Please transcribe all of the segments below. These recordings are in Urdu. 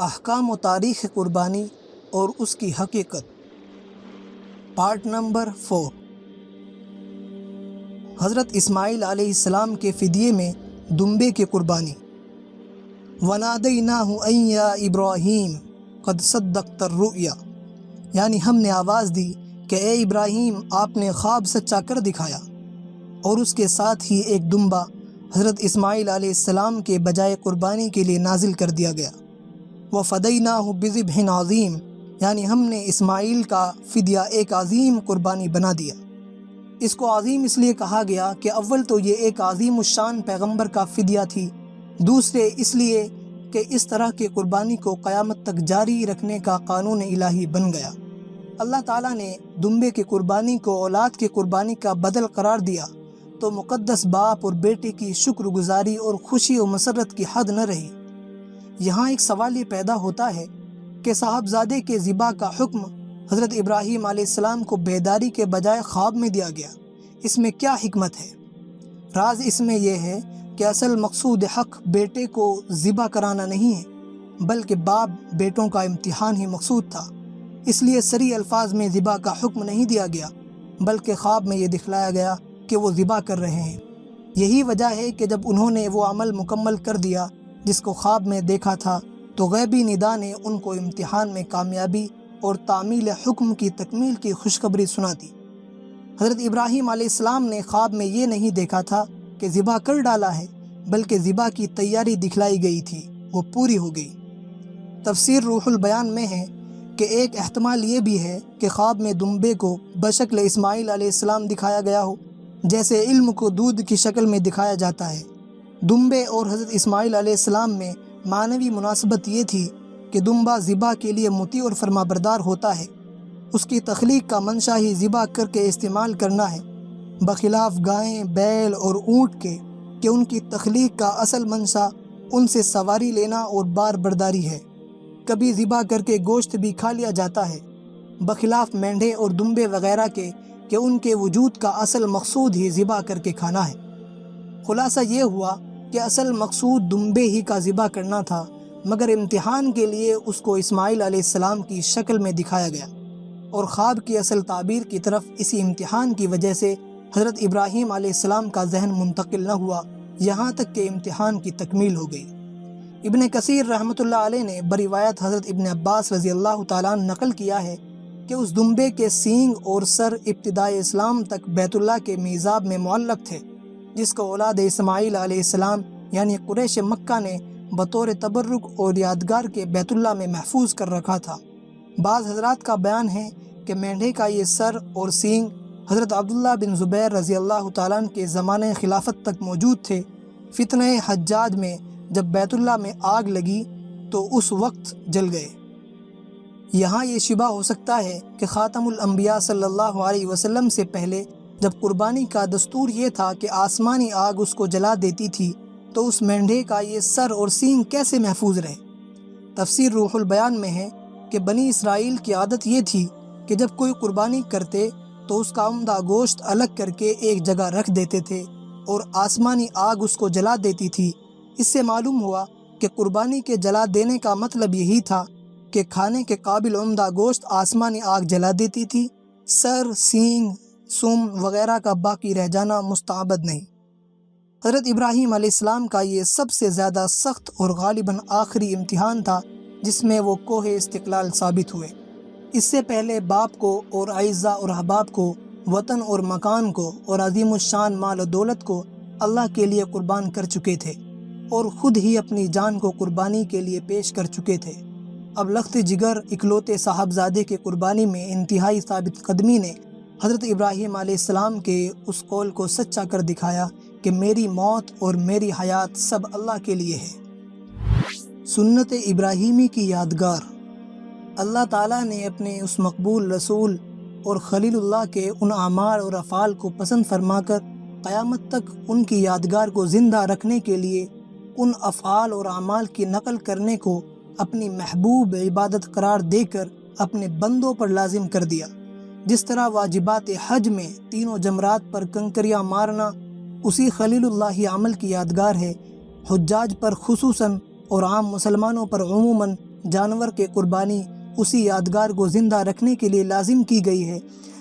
احکام و تاریخ قربانی اور اس کی حقیقت، پارٹ نمبر 4۔ حضرت اسماعیل علیہ السلام کے فدیے میں دمبے کی قربانی۔ وَنَادَيْنَاهُ أَن يَا إِبْرَاهِيمُ قَدْ صَدَّقْتَ الرُّؤْيَا، یعنی ہم نے آواز دی کہ اے ابراہیم آپ نے خواب سچا کر دکھایا، اور اس کے ساتھ ہی ایک دمبا حضرت اسماعیل علیہ السلام کے بجائے قربانی کے لیے نازل کر دیا گیا۔ وَفَدَيْنَاهُ بِذِبْحٍ عَظِيمٍ، یعنی ہم نے اسماعیل کا فدیہ ایک عظیم قربانی بنا دیا۔ اس کو عظیم اس لیے کہا گیا کہ اول تو یہ ایک عظیم الشان پیغمبر کا فدیہ تھی، دوسرے اس لیے کہ اس طرح کی قربانی کو قیامت تک جاری رکھنے کا قانون الہی بن گیا۔ اللہ تعالیٰ نے دمبے کی قربانی کو اولاد کی قربانی کا بدل قرار دیا تو مقدس باپ اور بیٹے کی شکر گزاری اور خوشی و مسرت کی حد نہ رہی۔ یہاں ایک سوال یہ پیدا ہوتا ہے کہ صاحبزادے کے ذبح کا حکم حضرت ابراہیم علیہ السلام کو بیداری کے بجائے خواب میں دیا گیا، اس میں کیا حکمت ہے؟ راز اس میں یہ ہے کہ اصل مقصود حق بیٹے کو ذبح کرانا نہیں ہے، بلکہ باپ بیٹوں کا امتحان ہی مقصود تھا۔ اس لیے صریح الفاظ میں ذبح کا حکم نہیں دیا گیا، بلکہ خواب میں یہ دکھلایا گیا کہ وہ ذبح کر رہے ہیں۔ یہی وجہ ہے کہ جب انہوں نے وہ عمل مکمل کر دیا جس کو خواب میں دیکھا تھا تو غیبی ندا نے ان کو امتحان میں کامیابی اور تعمیل حکم کی تکمیل کی خوشخبری سنا دی۔ حضرت ابراہیم علیہ السلام نے خواب میں یہ نہیں دیکھا تھا کہ ذبح کر ڈالا ہے، بلکہ ذبح کی تیاری دکھلائی گئی تھی، وہ پوری ہو گئی۔ تفسیر روح البیان میں ہے کہ ایک احتمال یہ بھی ہے کہ خواب میں دمبے کو بشکل اسماعیل علیہ السلام دکھایا گیا ہو، جیسے علم کو دودھ کی شکل میں دکھایا جاتا ہے۔ دمبے اور حضرت اسماعیل علیہ السلام میں معنوی مناسبت یہ تھی کہ دمبا ذبح کے لیے مطیع اور فرمانبردار ہوتا ہے، اس کی تخلیق کا منشا ہی ذبح کر کے استعمال کرنا ہے، بخلاف گائیں، بیل اور اونٹ کے کہ ان کی تخلیق کا اصل منشا ان سے سواری لینا اور بار برداری ہے۔ کبھی ذبح کر کے گوشت بھی کھا لیا جاتا ہے، بخلاف مینڈھے اور دمبے وغیرہ کے کہ ان کے وجود کا اصل مقصود ہی ذبح کر کے کھانا ہے۔ خلاصہ یہ ہوا کہ اصل مقصود دمبے ہی کا ذبح کرنا تھا، مگر امتحان کے لیے اس کو اسماعیل علیہ السلام کی شکل میں دکھایا گیا، اور خواب کی اصل تعبیر کی طرف اسی امتحان کی وجہ سے حضرت ابراہیم علیہ السلام کا ذہن منتقل نہ ہوا، یہاں تک کہ امتحان کی تکمیل ہو گئی۔ ابن کثیر رحمۃ اللہ علیہ نے بروایت حضرت ابن عباس رضی اللہ تعالیٰ عنہ نقل کیا ہے کہ اس دمبے کے سینگ اور سر ابتدائے اسلام تک بیت اللہ کے میزاب میں معلق تھے، جس کو اولاد اسماعیل علیہ السلام یعنی قریش مکہ نے بطور تبرک اور یادگار کے بیت اللہ میں محفوظ کر رکھا تھا۔ بعض حضرات کا بیان ہے کہ مینڈھے کا یہ سر اور سینگ حضرت عبداللہ بن زبیر رضی اللہ تعالیٰ عنہ کے زمانہ خلافت تک موجود تھے۔ فتنہ حجاج میں جب بیت اللہ میں آگ لگی تو اس وقت جل گئے۔ یہاں یہ شبہ ہو سکتا ہے کہ خاتم الانبیاء صلی اللہ علیہ وسلم سے پہلے جب قربانی کا دستور یہ تھا کہ آسمانی آگ اس کو جلا دیتی تھی تو اس مینڈھے کا یہ سر اور سینگ کیسے محفوظ رہے؟ تفسیر روح البیان میں ہے کہ بنی اسرائیل کی عادت یہ تھی کہ جب کوئی قربانی کرتے تو اس کا عمدہ گوشت الگ کر کے ایک جگہ رکھ دیتے تھے اور آسمانی آگ اس کو جلا دیتی تھی۔ اس سے معلوم ہوا کہ قربانی کے جلا دینے کا مطلب یہی تھا کہ کھانے کے قابل عمدہ گوشت آسمانی آگ جلا دیتی تھی، سر، سینگ، سم وغیرہ کا باقی رہ جانا مستعبد نہیں۔ حضرت ابراہیم علیہ السلام کا یہ سب سے زیادہ سخت اور غالباً آخری امتحان تھا جس میں وہ کوہ استقلال ثابت ہوئے۔ اس سے پہلے باپ کو اور اعزاء اور احباب کو، وطن اور مکان کو اور عظیم الشان مال و دولت کو اللہ کے لیے قربان کر چکے تھے، اور خود ہی اپنی جان کو قربانی کے لیے پیش کر چکے تھے۔ اب لخت جگر اکلوتے صاحبزادے کی قربانی میں انتہائی ثابت قدمی نے حضرت ابراہیم علیہ السلام کے اس قول کو سچا کر دکھایا کہ میری موت اور میری حیات سب اللہ کے لیے ہے۔ سنت ابراہیمی کی یادگار۔ اللہ تعالیٰ نے اپنے اس مقبول رسول اور خلیل اللہ کے ان اعمال اور افعال کو پسند فرما کر قیامت تک ان کی یادگار کو زندہ رکھنے کے لیے ان افعال اور اعمال کی نقل کرنے کو اپنی محبوب عبادت قرار دے کر اپنے بندوں پر لازم کر دیا۔ جس طرح واجبات حج میں تینوں جمرات پر کنکریاں مارنا اسی خلیل اللہ عمل کی یادگار ہے، حجاج پر خصوصاً اور عام مسلمانوں پر عموماً جانور کے قربانی اسی یادگار کو زندہ رکھنے کے لیے لازم کی گئی ہے،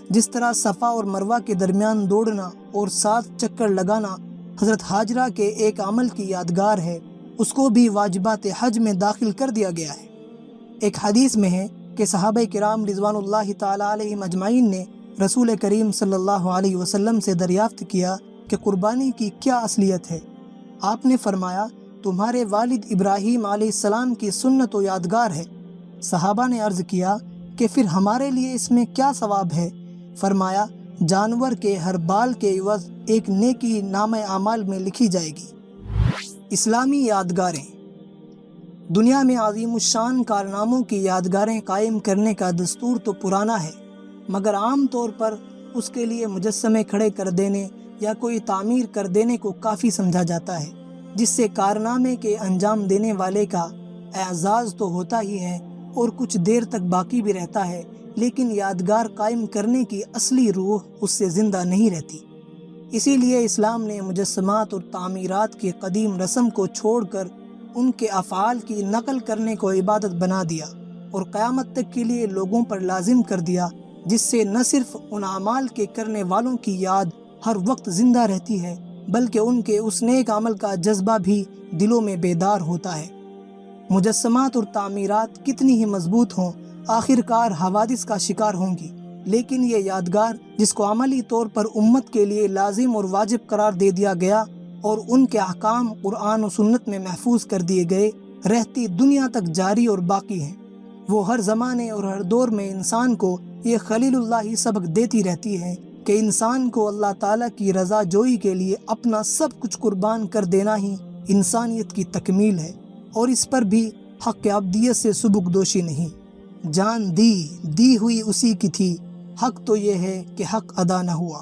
جس طرح صفا اور مروہ کے درمیان دوڑنا اور 7 چکر لگانا حضرت حاجرہ کے ایک عمل کی یادگار ہے، اس کو بھی واجبات حج میں داخل کر دیا گیا ہے۔ ایک حدیث میں ہے کہ صحابہ کرام رضوان اللہ تعالی علیہم اجمعین نے رسول کریم صلی اللہ علیہ وسلم سے دریافت کیا کہ قربانی کی کیا اصلیت ہے؟ آپ نے فرمایا، تمہارے والد ابراہیم علیہ السلام کی سنت و یادگار ہے۔ صحابہ نے عرض کیا کہ پھر ہمارے لیے اس میں کیا ثواب ہے؟ فرمایا، جانور کے ہر بال کے عوض ایک نیکی نامہ اعمال میں لکھی جائے گی۔ اسلامی یادگاریں۔ دنیا میں عظیم الشان کارناموں کی یادگاریں قائم کرنے کا دستور تو پرانا ہے، مگر عام طور پر اس کے لیے مجسمے کھڑے کر دینے یا کوئی تعمیر کر دینے کو کافی سمجھا جاتا ہے، جس سے کارنامے کے انجام دینے والے کا اعزاز تو ہوتا ہی ہے اور کچھ دیر تک باقی بھی رہتا ہے، لیکن یادگار قائم کرنے کی اصلی روح اس سے زندہ نہیں رہتی۔ اسی لیے اسلام نے مجسمات اور تعمیرات کی قدیم رسم کو چھوڑ کر ان کے افعال کی نقل کرنے کو عبادت بنا دیا اور قیامت تک کے لیے لوگوں پر لازم کر دیا، جس سے نہ صرف ان اعمال کے کرنے والوں کی یاد ہر وقت زندہ رہتی ہے، بلکہ ان کے اس نیک عمل کا جذبہ بھی دلوں میں بیدار ہوتا ہے۔ مجسمات اور تعمیرات کتنی ہی مضبوط ہوں، آخر کار حوادث کا شکار ہوں گی، لیکن یہ یادگار جس کو عملی طور پر امت کے لیے لازم اور واجب قرار دے دیا گیا اور ان کے احکام قرآن و سنت میں محفوظ کر دیے گئے، رہتی دنیا تک جاری اور باقی ہیں۔ وہ ہر زمانے اور ہر دور میں انسان کو یہ خلیل اللہ ہی سبق دیتی رہتی ہے کہ انسان کو اللہ تعالیٰ کی رضا جوئی کے لیے اپنا سب کچھ قربان کر دینا ہی انسانیت کی تکمیل ہے، اور اس پر بھی حق عبدیت سے سبکدوشی نہیں۔ جان دی ہوئی اسی کی تھی، حق تو یہ ہے کہ حق ادا نہ ہوا۔